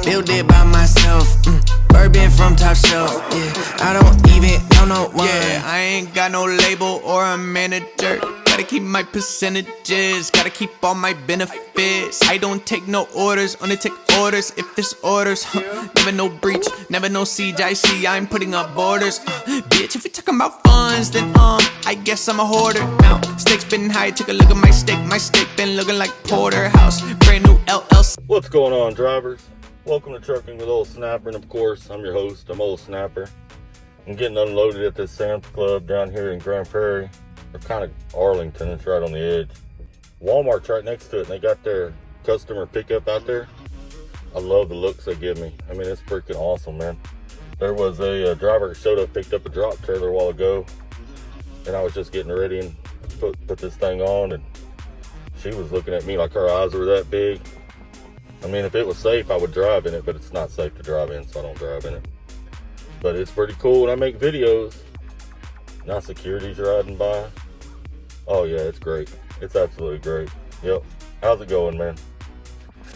build it by myself. Bourbon from top shelf, yeah. I don't even know no one. Yeah, I ain't got no label or a manager. Gotta keep my percentages, gotta keep all my benefits. I don't take no orders, only take orders if it's orders. Never no breach, never no siege. I see I'm putting up borders. Bitch, if you're talking about funds, then I guess I'm a hoarder. Now, stakes been high, take a look at my steak. My steak been looking like porterhouse. Brand new LLC. What's going on, drivers? Welcome to Trucking with Old Snapper, and of course, I'm your host. I'm Old Snapper. I'm getting unloaded at this Sam's Club down here in Grand Prairie, or kind of Arlington. It's right on the edge. Walmart's right next to it, and they got their customer pickup out there. I love the looks they give me. I mean, it's freaking awesome, man. There was a driver that showed up, picked up a drop trailer a while ago, and I was just getting ready and put this thing on, and she was looking at me like her eyes were that big. I mean, if it was safe, I would drive in it, but it's not safe to drive in, so I don't drive in it. But it's pretty cool when I make videos. Now security's riding by. Oh yeah, it's great. It's absolutely great. Yep. How's it going, man?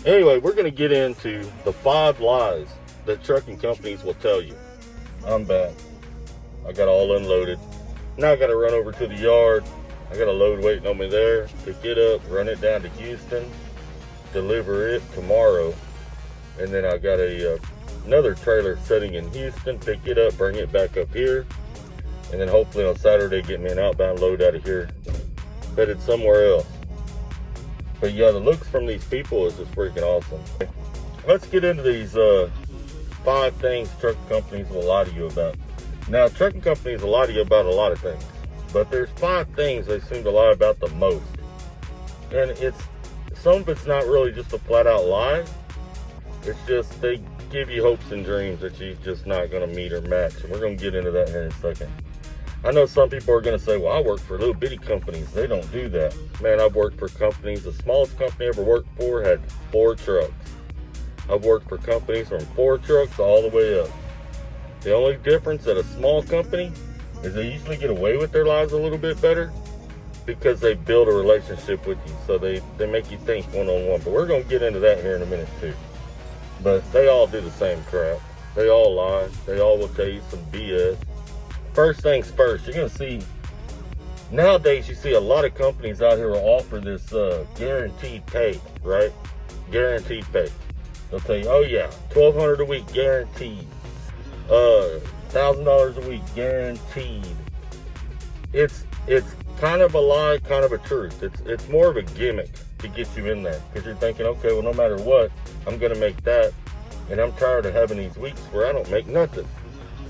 Anyway, we're going to get into the 5 lies that trucking companies will tell you. I'm back. I got all unloaded. Now I got to run over to the yard. I got a load waiting on me there. Pick it up, run it down to Houston, deliver it tomorrow. And then I got another trailer sitting in Houston, pick it up, bring it back up here. And then hopefully on Saturday, get me an outbound load out of here, headed somewhere else. But yeah, the looks from these people is just freaking awesome. Let's get into these 5 things trucking companies will lie to you about. Now, trucking companies will lie to you about a lot of things, but there's 5 things they seem to lie about the most. And some of it's not really just a flat out lie. It's just they give you hopes and dreams that you're just not going to meet or match. And we're going to get into that here in a second. I know some people are going to say, well, I work for little bitty companies. They don't do that. Man, I've worked for companies. The smallest company I ever worked for had 4 trucks. I've worked for companies from 4 trucks all the way up. The only difference at a small company is they usually get away with their lives a little bit better because they build a relationship with you. So they make you think one-on-one. But we're going to get into that here in a minute too. But they all do the same crap. They all lie. They all will tell you some BS. First things first, you're going to see, nowadays you see a lot of companies out here will offer this guaranteed pay, right? Guaranteed pay. They'll tell you, oh yeah, $1,200 a week guaranteed. $1,000 a week guaranteed. It's kind of a lie, kind of a truth. It's more of a gimmick to get you in there, because you're thinking, okay, well, no matter what, I'm going to make that, and I'm tired of having these weeks where I don't make nothing.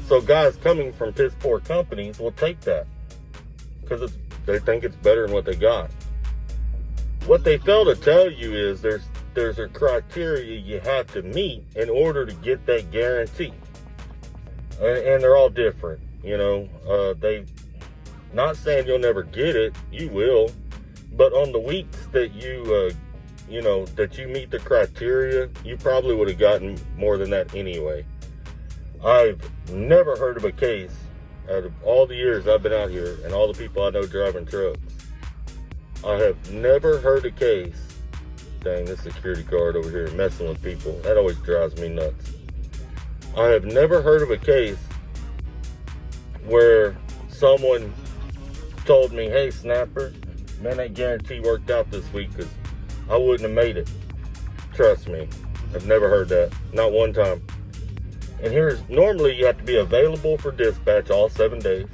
So guys coming from piss poor companies will take that because they think it's better than what they got. What they fail to tell you is there's a criteria you have to meet in order to get that guarantee, and they're all different. You know, they not saying you'll never get it, you will, but on the weeks that that you meet the criteria, you probably would have gotten more than that anyway. I've never heard of a case out of all the years I've been out here and all the people I know driving trucks. I have never heard a case. Dang, this security guard over here messing with people. That always drives me nuts. I have never heard of a case where someone told me, hey, Snapper, man, that guarantee worked out this week because I wouldn't have made it. Trust me, I've never heard that. Not one time. And normally you have to be available for dispatch all 7 days.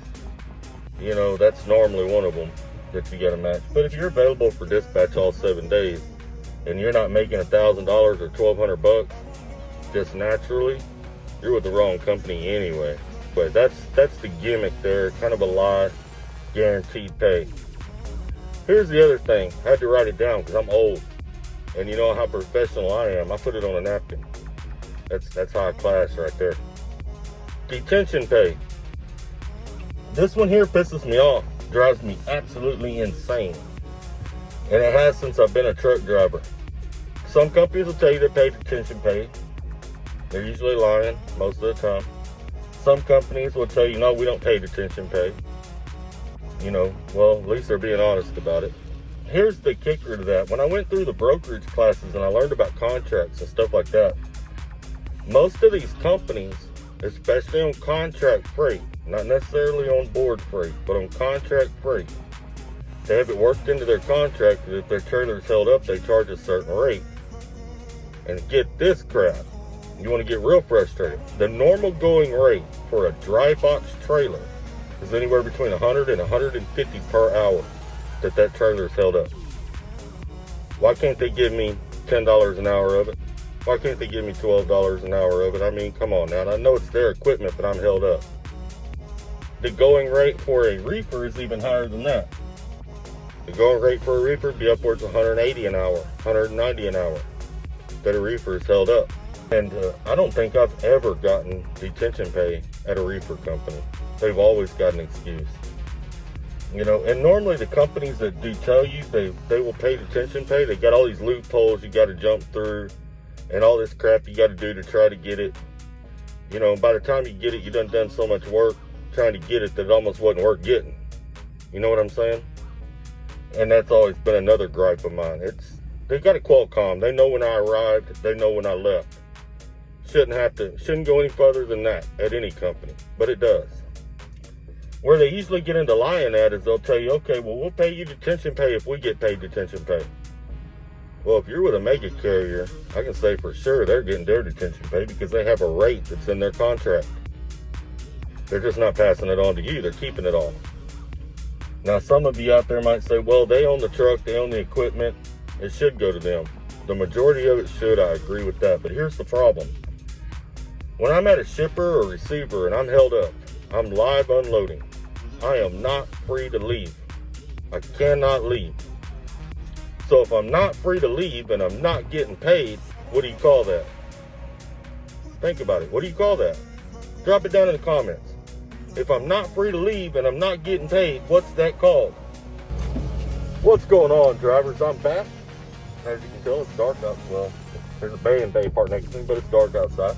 You know, that's normally one of them that you got to match. But if you're available for dispatch all 7 days and you're not making $1,000 or $1,200 just naturally, you're with the wrong company anyway. But that's the gimmick there, kind of a lie, guaranteed pay. Here's the other thing. I had to write it down because I'm old. And you know how professional I am. I put it on a napkin. That's high class right there. Detention pay. This one here pisses me off. Drives me absolutely insane. And it has since I've been a truck driver. Some companies will tell you they pay detention pay. They're usually lying most of the time. Some companies will tell you, no, we don't pay detention pay. You know, well, at least they're being honest about it. Here's the kicker to that. When I went through the brokerage classes and I learned about contracts and stuff like that, Most of these companies, especially on contract freight, not necessarily on board freight, but on contract freight, they have it worked into their contract that if their trailer's held up, they charge a certain rate. And get this crap, you want to get real frustrated. The normal going rate for a dry box trailer is anywhere between 100 and 150 per hour that trailer's held up. Why can't they give me $10 an hour of it? Why can't they give me $12 an hour of it? I mean, come on now. And I know it's their equipment, but I'm held up. The going rate for a reefer is even higher than that. The going rate for a reefer would be upwards of 180 an hour, 190 an hour that a reefer is held up. And I don't think I've ever gotten detention pay at a reefer company. They've always got an excuse. You know, and normally the companies that do tell you they will pay detention pay, they got all these loopholes you got to jump through and all this crap you got to do to try to get it. You know, by the time you get it, you done so much work trying to get it that it almost wasn't worth getting. You know what I'm saying? And that's always been another gripe of mine. They got it Qualcomm. They know when I arrived. They know when I left. Shouldn't go any further than that at any company, but it does. Where they usually get into lying at is they'll tell you, okay, well, we'll pay you detention pay if we get paid detention pay. Well, if you're with a mega carrier, I can say for sure they're getting their detention pay because they have a rate that's in their contract. They're just not passing it on to you. They're keeping it all. Now, some of you out there might say, well, they own the truck, they own the equipment. It should go to them. The majority of it should. I agree with that. But here's the problem. When I'm at a shipper or receiver and I'm held up, I'm live unloading. I am not free to leave. I cannot leave. So if I'm not free to leave and I'm not getting paid, what do you call that? Think about it. What do you call that? Drop it down in the comments. If I'm not free to leave and I'm not getting paid, what's that called? What's going on, drivers? I'm back. As you can tell, it's dark out. Well, there's a bay and bay part next to me, but it's dark outside.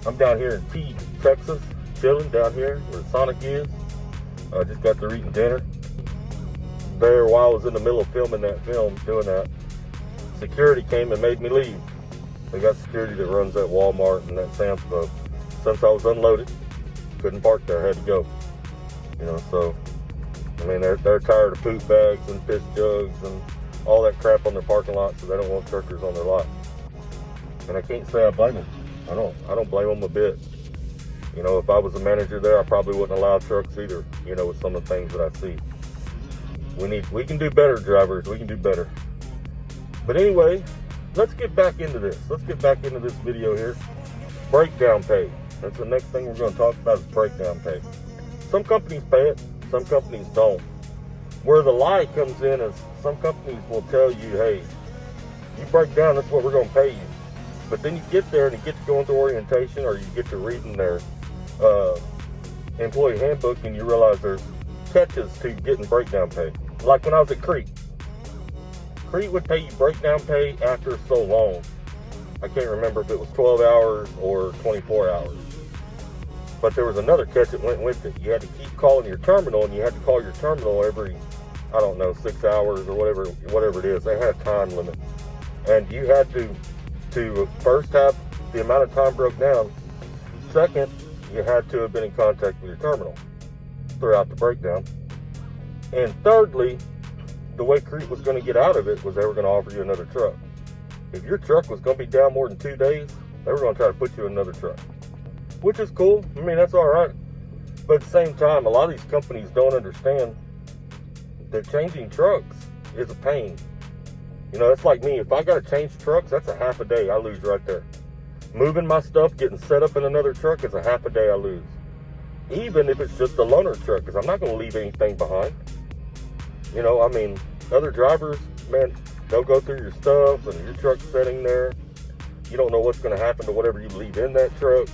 I'm down here in Teague, Texas, chilling down here where the Sonic is. I just got through eating dinner. There, while I was in the middle of filming that film, doing that, security came and made me leave. They got security that runs that Walmart and that Sam's Club. Since I was unloaded, couldn't park there, had to go. You know, so, I mean, they're tired of poop bags and fish jugs and all that crap on their parking lot, so they don't want truckers on their lot. And I can't say I blame them. I don't blame them a bit. You know, if I was a manager there, I probably wouldn't allow trucks either, you know, with some of the things that I see. We can do better, drivers. We can do better. But anyway, let's get back into this. Let's get back into this video here. Breakdown pay. That's the next thing we're going to talk about is breakdown pay. Some companies pay it, some companies don't. Where the lie comes in is some companies will tell you, hey, you break down, that's what we're going to pay you. But then you get there and you get to go into orientation or you get to reading their employee handbook and you realize there's catches to getting breakdown pay. Like when I was at Crete would pay you breakdown pay after so long. I can't remember if it was 12 hours or 24 hours. But there was another catch that went with it. You had to keep calling your terminal, and you had to call your terminal every, I don't know, 6 hours or whatever it is. They had a time limit. And you had to first have the amount of time broke down. Second, you had to have been in contact with your terminal throughout the breakdown. And thirdly, the way Crete was going to get out of it was they were going to offer you another truck. If your truck was going to be down more than 2 days, they were going to try to put you in another truck, which is cool. I mean, that's all right. But at the same time, a lot of these companies don't understand that changing trucks is a pain. You know, it's like me. If I got to change trucks, that's a half a day I lose right there. Moving my stuff, getting set up in another truck is a half a day I lose. Even if it's just a loaner truck, because I'm not going to leave anything behind. You know, I mean, other drivers, man, they'll go through your stuff and your truck's sitting there. You don't know what's going to happen to whatever you leave in that truck.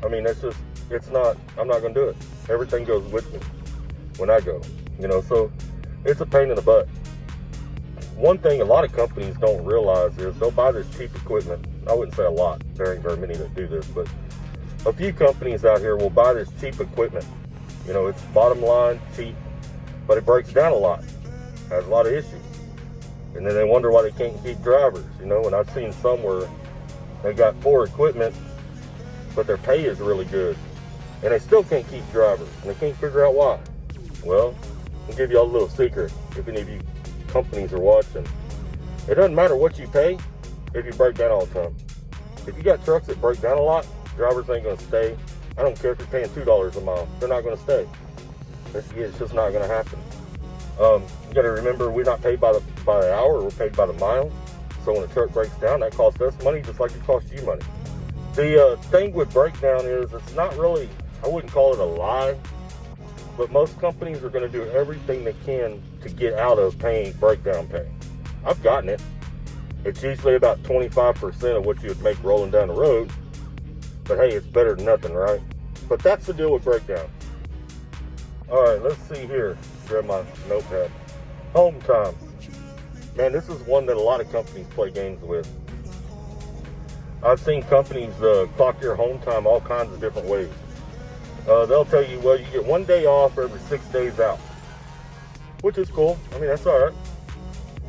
I mean, I'm not going to do it. Everything goes with me when I go, you know, so it's a pain in the butt. One thing a lot of companies don't realize is they'll buy this cheap equipment. I wouldn't say a lot. There ain't very many that do this, but a few companies out here will buy this cheap equipment. You know, it's bottom line, cheap, but it breaks down a lot. Has a lot of issues. And then they wonder why they can't keep drivers, you know, and I've seen some where they got poor equipment but their pay is really good. And they still can't keep drivers, and they can't figure out why. Well, I'll give you all a little secret if any of you companies are watching. It doesn't matter what you pay if you break down all the time. If you got trucks that break down a lot, drivers ain't gonna stay. I don't care if you're paying $2 a mile, they're not gonna stay. It's just not gonna happen. You gotta remember, we're not paid by the hour, we're paid by the mile. So when a truck breaks down, that costs us money just like it costs you money. The thing with breakdown is, it's not really, I wouldn't call it a lie, but most companies are gonna do everything they can to get out of paying breakdown pay. I've gotten it. It's usually about 25% of what you would make rolling down the road. But hey, it's better than nothing, right? But that's the deal with breakdown. All right, let's see here. Grab my notepad. Home time. Man, this is one that a lot of companies play games with. I've seen companies clock your home time all kinds of different ways. They'll tell you, well, you get 1 day off every 6 days out, which is cool. I mean, that's all right.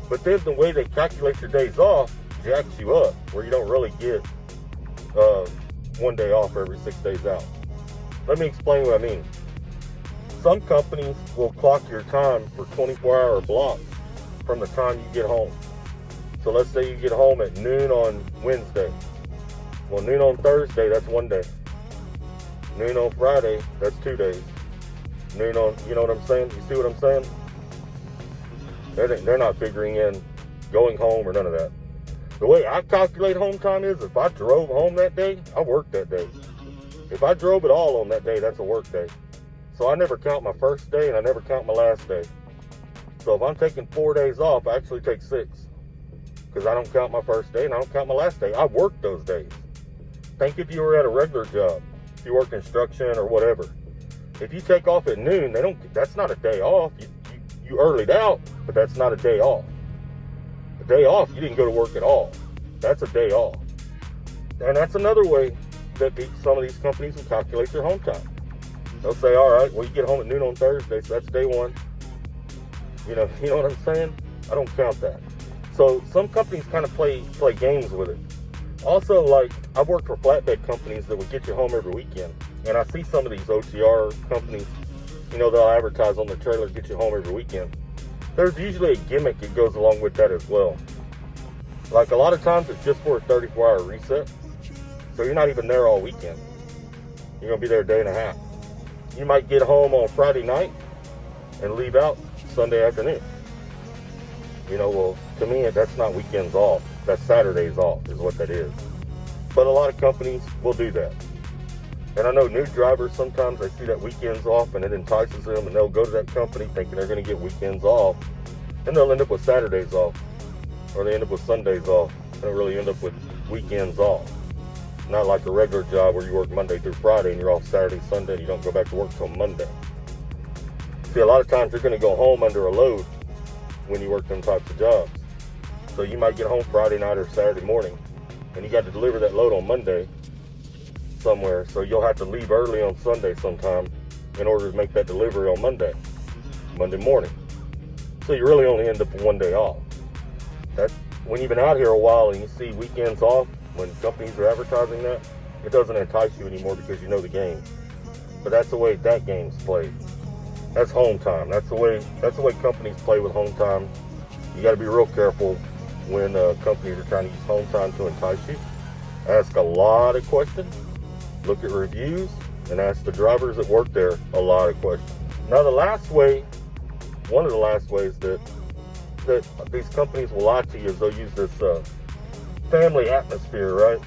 But then the way they calculate your days off jacks you up, where you don't really get 1 day off every 6 days out. Let me explain what I mean. Some companies will clock your time for 24-hour blocks from the time you get home. So let's say you get home at noon on Wednesday. Well, noon on Thursday, that's 1 day. Noon on Friday, that's 2 days. Noon on, you know what I'm saying? You see what I'm saying? They're not figuring in going home or none of that. The way I calculate home time is, if I drove home that day, I worked that day. If I drove at all on that day, that's a work day. So I never count my first day and I never count my last day. So if I'm taking 4 days off, I actually take 6. Because I don't count my first day and I don't count my last day. I work those days. Think if you were at a regular job, if you work construction or whatever. If you take off at noon, that's not a day off. You earlied out, but that's not a day off. A day off, you didn't go to work at all. That's a day off. And that's another way that some of these companies will calculate your home time. They'll say, all right, well, you get home at noon on Thursday, so that's day 1. You know what I'm saying? I don't count that. So some companies kind of play games with it. Also, like, I've worked for flatbed companies that would get you home every weekend. And I see some of these OTR companies, they'll advertise on their trailer, get you home every weekend. There's usually a gimmick that goes along with that as well. Like, a lot of times it's just for a 34-hour reset. So you're not even there all weekend. You're going to be there a day and a half. You might get home on Friday night and leave out Sunday afternoon. Well, to me, that's not weekends off. That's Saturdays off is what that is. But a lot of companies will do that. And I know new drivers, sometimes they see that weekends off and it entices them, and they'll go to that company thinking they're going to get weekends off. And they'll end up with Saturdays off. Or they end up with Sundays off. They don't really end up with weekends off. Not like a regular job where you work Monday through Friday and you're off Saturday, Sunday, and you don't go back to work till Monday. See, a lot of times you're going to go home under a load when you work them types of jobs. So you might get home Friday night or Saturday morning, and you got to deliver that load on Monday somewhere. So you'll have to leave early on Sunday sometime in order to make that delivery on Monday morning. So you really only end up with 1 day off. That's when you've been out here a while and you see weekends off, when companies are advertising that, it doesn't entice you anymore because you know the game. But that's the way that game's played. That's home time. That's the way companies play with home time. You got to be real careful when companies are trying to use home time to entice you. Ask a lot of questions. Look at reviews and ask the drivers that work there a lot of questions. Now, one of the last ways that these companies will lie to you is they'll use this family atmosphere, right?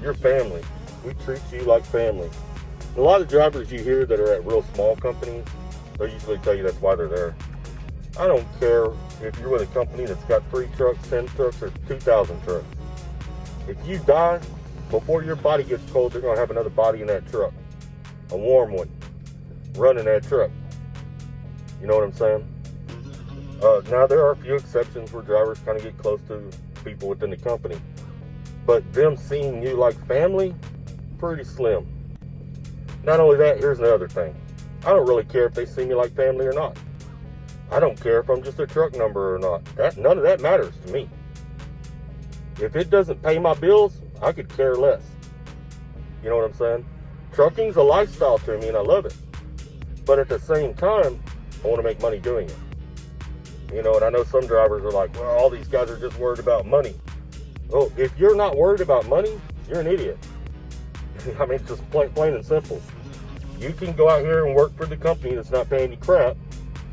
Your family. We treat you like family. A lot of drivers you hear that are at real small companies, they'll usually tell you that's why they're there. I don't care if you're with a company that's got 3 trucks, 10 trucks, or 2,000 trucks. If you die, before your body gets cold, they're going to have another body in that truck. A warm one. Running that truck. You know what I'm saying? Now, there are a few exceptions where drivers kind of get close to people within the company. But them seeing you like family, pretty slim. Not only that, here's the other thing. I don't really care if they see me like family or not. I don't care if I'm just a truck number or not. None of that matters to me. If it doesn't pay my bills, I could care less. You know what I'm saying? Trucking's a lifestyle to me and I love it. But at the same time, I want to make money doing it. You know, and I know some drivers are like, well, all these guys are just worried about money. Well, if you're not worried about money, you're an idiot. I mean, just plain and simple. You can go out here and work for the company that's not paying you crap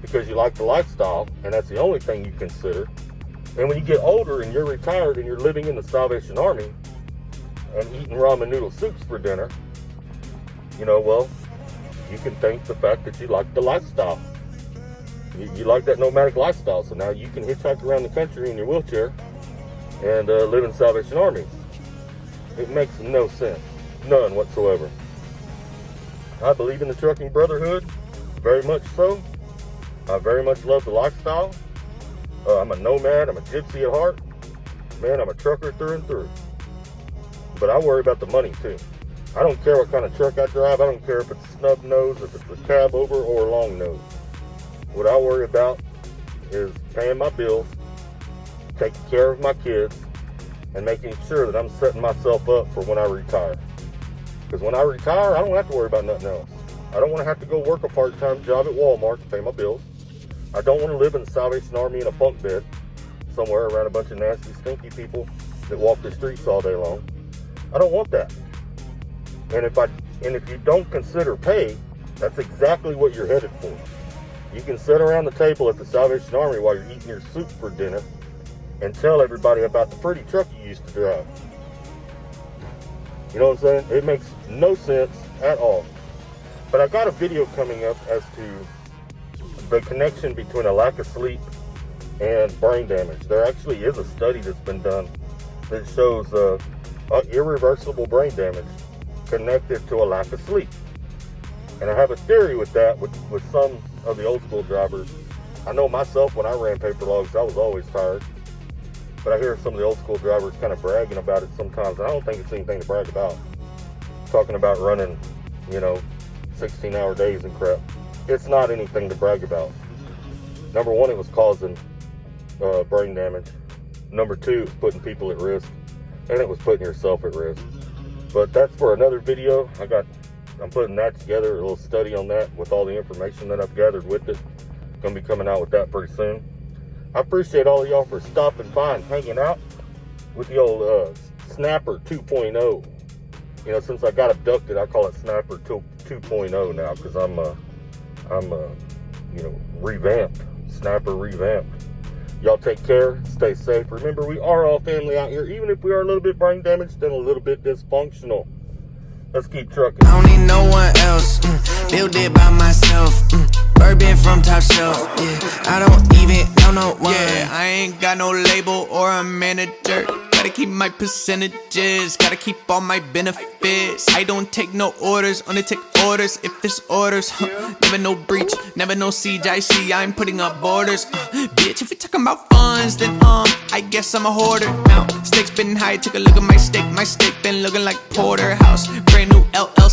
because you like the lifestyle, and that's the only thing you consider. And when you get older and you're retired and you're living in the Salvation Army and eating ramen noodle soups for dinner, you know, well, you can thank the fact that you like the lifestyle. You like that nomadic lifestyle, so now you can hitchhike around the country in your wheelchair and live in Salvation Army. It makes no sense. None whatsoever. I believe in the trucking brotherhood, very much so. I very much love the lifestyle. I'm a nomad, I'm a gypsy at heart. Man, I'm a trucker through and through. But I worry about the money too. I don't care what kind of truck I drive. I don't care if it's snub nose, if it's a cab over, or a long nose. What I worry about is paying my bills, taking care of my kids, and making sure that I'm setting myself up for when I retire. Because when I retire, I don't have to worry about nothing else. I don't want to have to go work a part-time job at Walmart to pay my bills. I don't want to live in the Salvation Army in a bunk bed somewhere around a bunch of nasty, stinky people that walk the streets all day long. I don't want that. And if you don't consider pay, that's exactly what you're headed for. You can sit around the table at the Salvation Army while you're eating your soup for dinner and tell everybody about the pretty truck you used to drive. You know what I'm saying? It makes no sense at all. But I got a video coming up as to the connection between a lack of sleep and brain damage. There actually is a study that's been done that shows irreversible brain damage connected to a lack of sleep. And I have a theory with that with some of the old school drivers. I know myself, when I ran paper logs, I was always tired. But I hear some of the old school drivers kind of bragging about it sometimes. And I don't think it's anything to brag about. Talking about running, 16-hour days and crap. It's not anything to brag about. Number one, it was causing brain damage. Number two, it was putting people at risk. And it was putting yourself at risk. But that's for another video. I'm putting that together, a little study on that with all the information that I've gathered with it. Gonna be coming out with that pretty soon. I appreciate all of y'all for stopping by and hanging out with the old Snapper 2.0. Since I got abducted, I call it Snapper 2.0 now because I'm revamped. Snapper revamped. Y'all take care, stay safe. Remember, we are all family out here, even if we are a little bit brain damaged and a little bit dysfunctional. Let's keep trucking. I don't need no one else, build it by myself, bourbon from top shelf, yeah. I don't even know no one, yeah. I ain't got no label or a manager. Gotta keep my percentages, gotta keep all my benefits. I don't take no orders, only take orders if there's orders. Never no breach, never no siege. I see I'm putting up borders. Bitch, if you're talking about funds, then I guess I'm a hoarder. Now stakes been high, take a look at my steak. My steak been looking like porterhouse. Brand new LLC.